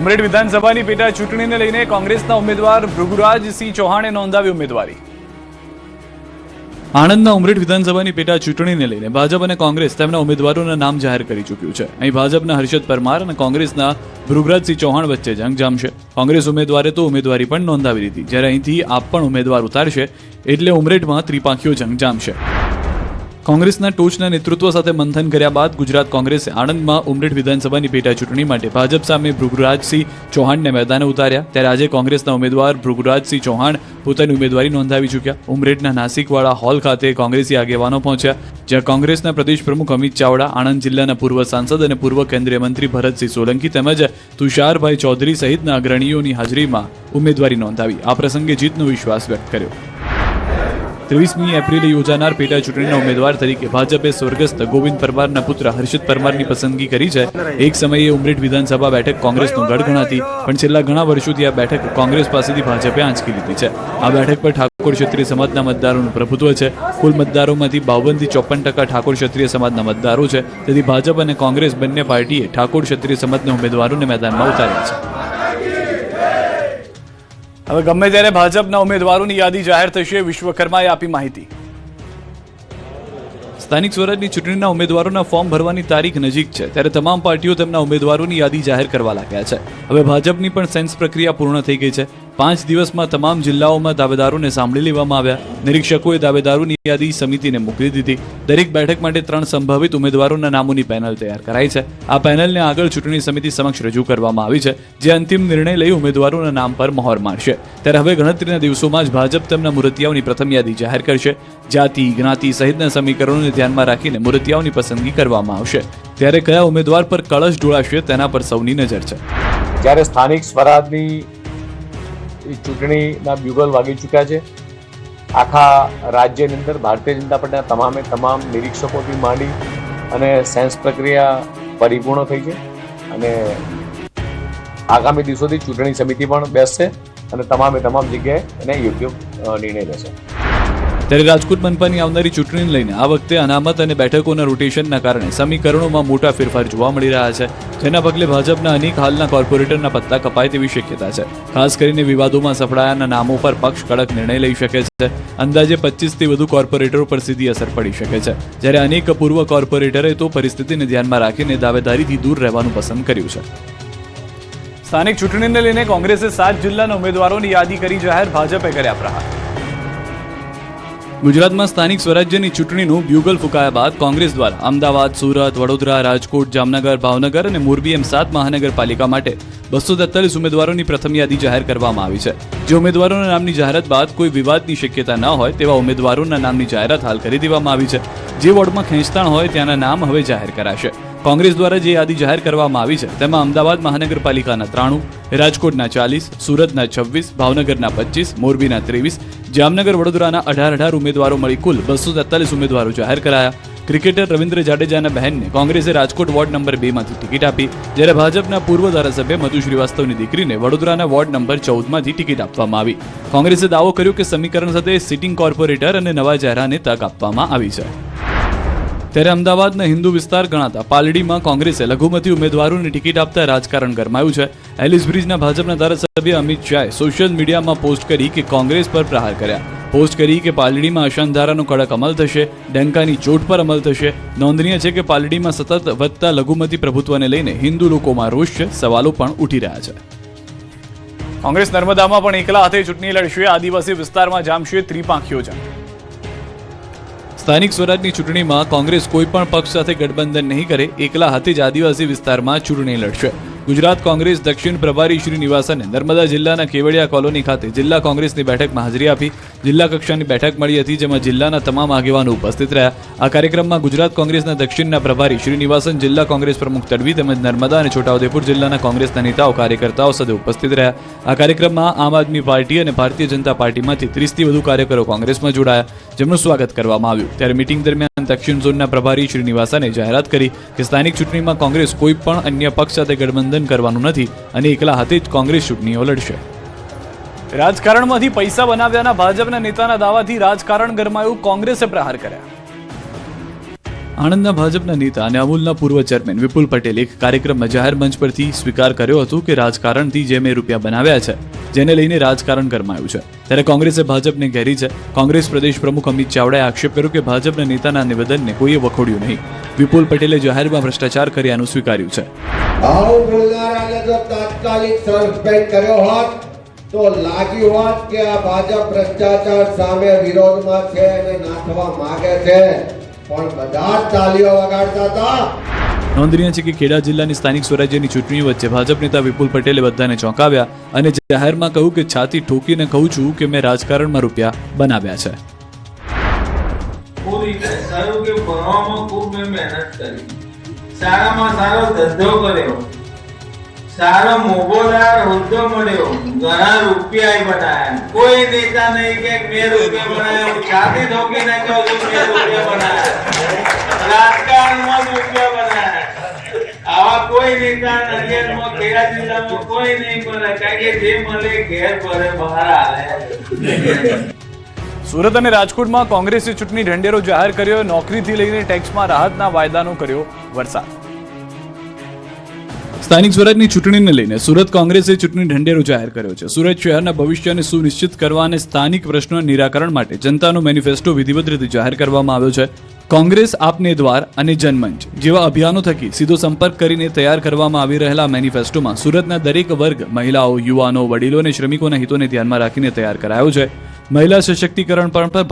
ઉમરેઠ વિધાનસભાની પેટા ચૂંટણીને લઈને કોંગ્રેસના ઉમેદવાર ભૃગુરાજસિંહ ચૌહાણે નોંધાવી ઉમેદવારી. આણંદના ઉમરેઠ વિધાનસભાની પેટા ચૂંટણીને લઈને ભાજપ અને કોંગ્રેસ તેમના ઉમેદવારોના નામ જાહેર કરી ચૂક્યું છે. અહીં ભાજપના હર્ષદ પરમાર અને કોંગ્રેસના ભૃગુરાજસિંહ ચૌહાણ વચ્ચે જંગ જામશે. કોંગ્રેસ ઉમેદવારે તો ઉમેદવારી પણ નોંધાવી દીધી, જ્યારે અહીંથી આપ પણ ઉમેદવાર ઉતારશે એટલે ઉમરેઠમાં ત્રિપાંખીયો જંગ જામશે. કોંગ્રેસના ટોચના નેતૃત્વ સાથે મંથન કર્યા બાદ ગુજરાત કોંગ્રેસે આણંદમાં ઉમરેઠ વિધાનસભાની પેટા ચૂંટણી માટે ભાજપ સામે ભૃગુરાજસિંહ ચૌહાણને મેદાને ઉતાર્યા. ત્યારે આજે કોંગ્રેસના ઉમેદવાર ભૃગુરાજસિંહ ચૌહાણ પોતાની ઉમેદવારી નોંધાવી ચૂક્યા. ઉમરેઠના નાસિકવાડા હોલ ખાતે કોંગ્રેસી આગેવાનો પહોંચ્યા, જ્યાં કોંગ્રેસના પ્રદેશ પ્રમુખ અમિત ચાવડા, આણંદ જિલ્લાના પૂર્વ સાંસદ અને પૂર્વ કેન્દ્રીય મંત્રી ભરતસિંહ સોલંકી તેમજ તુષારભાઈ ચૌધરી સહિતના અગ્રણીઓની હાજરીમાં ઉમેદવારી નોંધાવી. આ પ્રસંગે જીતનો વિશ્વાસ વ્યક્ત કર્યો. 23મી એપ્રિલે યોજાનાર પેટા ચૂંટણીના ઉમેદવાર તરીકે ભાજપે સ્વર્ગસ્થ ગોવિંદ પરમારના પુત્ર હર્ષદ પરમારની પસંદગી કરી છે. એક સમયે ઉમરેઠ વિધાનસભા બેઠક કોંગ્રેસનો ગઢ ગણાતી, પણ છેલ્લા ઘણા વર્ષોથી આ બેઠક કોંગ્રેસ પાસેથી ભાજપે આંચકી લીધી છે. આ બેઠક પર ઠાકોર ક્ષત્રિય સમાજના મતદારોનું પ્રભુત્વ છે. કુલ મતદારોમાંથી 52 થી 54% ઠાકોર ક્ષત્રિય સમાજના મતદારો છે. તેથી ભાજપ અને કોંગ્રેસ બંને પાર્ટીએ ઠાકોર ક્ષત્રિય સમાજના ઉમેદવારોને મેદાનમાં ઉતાર્યા છે. હવે ગમે ત્યારે ભાજપના ઉમેદવારોની યાદી જાહેર થશે, વિશ્વકર્માએ આપી માહિતી. સ્થાનિક સ્વરાજની ચૂંટણીના ઉમેદવારોના ફોર્મ ભરવાની તારીખ નજીક છે, ત્યારે તમામ પાર્ટીઓ તેમના ઉમેદવારોની યાદી જાહેર કરવા લાગ્યા છે. હવે ભાજપની પણ સેન્સ પ્રક્રિયા પૂર્ણ થઈ ગઈ છે. 5 દિવસમાં તમામ જિલ્લાઓમાં દાવેદારોને સાંભળી લેવામાં આવ્યા. નિરીક્ષકોએ દાવેદારોની યાદી સમિતિને મોકલી દીધી. દરેક બેઠક માટે 3 સંભવિત ઉમેદવારોના નામોની પેનલ તૈયાર કરાઈ છે. આ પેનલને આગળ ચૂંટણી સમિતિ સમક્ષ રજૂ કરવામાં આવી છે, જે અંતિમ નિર્ણય લઈ ઉમેદવારોના નામ પર મહોર મારશે. ત્યારે હવે ગણતરીના દિવસોમાં જ ભાજપ તેમના મુરતિયાઓની પ્રથમ યાદી જાહેર કરશે. જાતિ, જ્ઞાતિ સહિતના સમીકરણોને ધ્યાનમાં રાખીને મુરતિયાઓની પસંદગી કરવામાં આવશે. ત્યારે કયા ઉમેદવાર પર કળશ ઢોળાશે તેના પર સૌની નજર છે. જ્યારે સ્થાનિક સ્વરાજની ચૂંટણીના બ્યુગલ વાગી ચૂક્યા છે. આખા રાજ્યની અંદર ભારતીય જનતા પાર્ટીના તમામ નિરીક્ષકોથી માંડી અને સેન્સ પ્રક્રિયા પરિપૂર્ણ થઈ છે અને આગામી દિવસોથી ચૂંટણી સમિતિ પણ બેસશે અને તમામ જગ્યાએ એને યોગ્ય નિર્ણય લેશે. ત્યારે રાજકોટ મનપાની આવનારી ચૂંટણીને લઈને આ વખતે અનામત અને બેઠકોના રોટેશનના કારણે સમીકરણોમાં મોટા ફેરફાર જોવા મળી રહ્યા છે, જેના પગલે ભાજપના અનેક હાલના કોર્પોરેટરના પત્તા કપાય તેવી શક્યતા છે. ખાસ કરીને વિવાદોમાં સફળાયાના નામો પર પક્ષ કડક નિર્ણય લઈ શકે છે. અંદાજે 25 થી વધુ કોર્પોરેટરો પર સીધી અસર પડી શકે છે, જ્યારે અનેક પૂર્વ કોર્પોરેટરે તો પરિસ્થિતિને ધ્યાનમાં રાખીને દાવેદારીથી દૂર રહેવાનું પસંદ કર્યું છે. સ્થાનિક ચૂંટણીને લઈને કોંગ્રેસે 7 જિલ્લાના ઉમેદવારોની યાદી કરી જાહેર, ભાજપે કર્યા પ્રહાર. ગુજરાતમાં સ્થાનિક સ્વરાજ્યની ચૂંટણીનું બ્યુગલ ફૂંકાયા બાદ કોંગ્રેસ દ્વારા અમદાવાદ, સુરત, વડોદરા, રાજકોટ, જામનગર, ભાવનગર અને મોરબી એમ 7 મહાનગરપાલિકા માટે 243 ઉમેદવારોની પ્રથમ યાદી જાહેર કરવામાં આવી છે. જે ઉમેદવારોના નામની જાહેરાત બાદ કોઈ વિવાદની શક્યતા ન હોય તેવા ઉમેદવારોના નામની જાહેરાત હાલ કરી દેવામાં આવી છે. જે વોર્ડમાં ખેંચતાણ હોય ત્યાંના નામ હવે જાહેર કરાશે. કોંગ્રેસ દ્વારા જે યાદી જાહેર કરવામાં આવી છે તેમાં અમદાવાદ મહાનગરપાલિકાના 93, રાજકોટના 40, સુરતના 26, ભાવનગરના 25, મોરબીના 23, જામનગર, વડોદરાના 18 ઉમેદવારો મળી કુલ 243 ઉમેદવારો જાહેર કરાયા. ક્રિકેટર રવિન્દ્ર જાડેજાના બહેનને કોંગ્રેસે રાજકોટ વોર્ડ નંબર 2 માંથી ટિકિટ આપી, જ્યારે ભાજપના પૂર્વ ધારાસભ્ય મધુ શ્રીવાસ્તવની દીકરીને વડોદરાના વોર્ડ નંબર 14 માંથી ટિકિટ આપવામાં આવી. કોંગ્રેસે દાવો કર્યો કે સમીકરણ સાથે સિટિંગ કોર્પોરેટર અને નવા ચહેરાને તક આપવામાં આવી છે. ત્યારે અમદાવાદના હિન્દુ વિસ્તાર ગણાતા પાલડીમાં કોંગ્રેસે લઘુમતી ઉમેદવારોને ટિકિટ આપતા રાજકારણ ગરમાયું છે. એલિસ બ્રિજના ભાજપના ધારાસભ્ય અમિત શાહે સોશિયલ મીડિયામાં પોસ્ટ કરી કે કોંગ્રેસ પર પ્રહાર કર્યા. પોસ્ટ કરી કે પાલડીમાં અશાંતધારાનો કડક અમલ થશે, ડંકાની ચોટ પર અમલ થશે. નોંધનીય છે કે પાલડીમાં સતત વધતા લઘુમતી પ્રભુત્વને લઈને હિન્દુ લોકોમાં રોષ છે, સવાલો પણ ઉઠી રહ્યા છે. કોંગ્રેસ નર્મદામાં પણ એકલા હાથે ચૂંટણી લડશે, આદિવાસી વિસ્તારમાં જામશે ત્રિપાંખીયો જંગ. સ્થાનિક સ્વરાજની ચૂંટણીમાં કોંગ્રેસ કોઈ પણ પક્ષ સાથે ગઠબંધન નહીં કરે, એકલા હાથે જ આદિવાસી વિસ્તારમાં ચૂંટણી લડશે. ગુજરાત કોંગ્રેસ દક્ષિણ પ્રભારી શ્રી નિવાસને નર્મદા જિલ્લાના કેવડિયા કોલોની ખાતે જિલ્લા કોંગ્રેસની બેઠકમાં હાજરી આપી. જિલ્લા કક્ષાની બેઠક મળી હતી, જેમાં જિલ્લાના તમામ આગેવાનો ઉપસ્થિત રહ્યા. આ કાર્યક્રમમાં ગુજરાત કોંગ્રેસના દક્ષિણના પ્રભારી શ્રી નિવાસન, જિલ્લા કોંગ્રેસ પ્રમુખ તડવી તેમજ નર્મદા અને છોટાઉદેપુર જિલ્લાના કોંગ્રેસના નેતાઓ, કાર્યકર્તાઓ સાથે ઉપસ્થિત રહ્યા. આ કાર્યક્રમમાં આમ આદમી પાર્ટી અને ભારતીય જનતા પાર્ટીમાંથી 30 થી વધુ કાર્યકરો કોંગ્રેસમાં જોડાયા, જેમનું સ્વાગત કરવામાં આવ્યું. ત્યારે મીટિંગ દરમિયાન દક્ષિણ ઝોનના પ્રભારી શ્રી નિવાસને જાહેરાત કરી કે સ્થાનિક ચૂંટણીમાં કોંગ્રેસ કોઈ પણ અન્ય પક્ષ સાથે ગઠબંધન કરવાનું નથી અને એકલા હાથે જ કોંગ્રેસ ચૂંટણીઓ લડશે. રાજકારણમાંથી પૈસા બનાવ્યાના ભાજપના નેતાના દાવાથી રાજકારણ ગરમાયું, કોંગ્રેસે પ્રહાર કર્યા. આણંદના ભાજપના નેતા અને અમૂલના પૂર્વ ચેરમેન વિપુલ પટેલે એક કાર્યક્રમમાં જાહેર મંચ પરથી સ્વીકાર કર્યો હતો કે રાજકારણથી જે મેં રૂપિયા બનાવ્યા છે જેને લઈને રાજકારણ ગરમાયું છે, ત્યારે કોંગ્રેસે ભાજપને ઘેરી છે. કોંગ્રેસ પ્રદેશ પ્રમુખ અમિત ચાવડાએ આક્ષેપ કર્યો કે ભાજપના નેતાના નિવેદનને કોઈએ વખોડ્યું નહીં. વિપુલ પટેલે જાહેરમાં ભ્રષ્ટાચાર કર્યાનું સ્વીકાર્યું છે. ભાવ બોલનારાને જો તાત્કાલિક સસ્પેન્ડ કર્યો હોત તો લાગ્યું હોત કે આ ભાજપ ભ્રષ્ટાચાર સામે વિરોધમાં છે અને નાખવા માંગે છે, પણ બધા જ તાલીઓ વગાડતા હતા. નોંધનીય છે કે ખેડા જિલ્લાની સ્થાનિક સ્વરાજ્યની ચૂંટણીઓ વચ્ચે ભાજપ નેતા વિપુલ પટેલે બધાને ચોંકાવ્યા અને જાહેરમાં કહ્યું કે છાતી ઠોકીને કહું છું કે મેં રાજકારણમાં રૂપિયા બનાવ્યા છે. પૂરી સારું કે ભણવામાં ખૂબ મેં મહેનત કરી, સારામાં સારો ધંધો કર્યો, સારો મોભોદાર હોદ્દો મળ્યો, ઘણા રૂપિયા બનાયા. કોઈ નેતા નહીં કે મેં રૂપિયા બનાવ્યા, હું છાતી ઠોકીને કહું છું મેં રૂપિયા બનાવ્યા, રાજકારણમાં જ રૂપિયા બનાવ્યા. આવા કોઈ નેતા નડિયાદમાં ખેડા જિલ્લામાં કોઈ નહીં બને, કારણ કે જે મળે ઘેર ભરે બહાર આવે. સુરત અને રાજકોટમાં કોંગ્રેસે ચૂંટણી ઢંઢેરો જાહેર કર્યો. નોકરીથી લઈને ટેક્સમાં રાહતના વાયદાનો કર્યો વરસાદ. સ્થાનિક સ્વરાજની ચૂંટણીને લઈને સુરત કોંગ્રેસે ચૂંટણી ઢંઢેરો જાહેર કર્યો છે. સુરત શહેરના ભવિષ્યને સુનિશ્ચિત કરવા અને સ્થાનિક પ્રશ્નોના નિરાકરણ માટે જનતાનો મેનિફેસ્ટો વિધિવત રીતે જાહેર કરવામાં આવ્યો છે. કોંગ્રેસ આપને દ્વાર અને જનમંચ જેવા અભિયાનો થકી સીધો સંપર્ક કરીને તૈયાર કરવામાં આવી રહેલા મેનિફેસ્ટોમાં સુરતના દરેક વર્ગ, મહિલાઓ, યુવાનો, વડીલો અને શ્રમિકોના હિતોને ધ્યાનમાં રાખીને તૈયાર કરાયો છે. મહિલા સશક્તિકરણ પર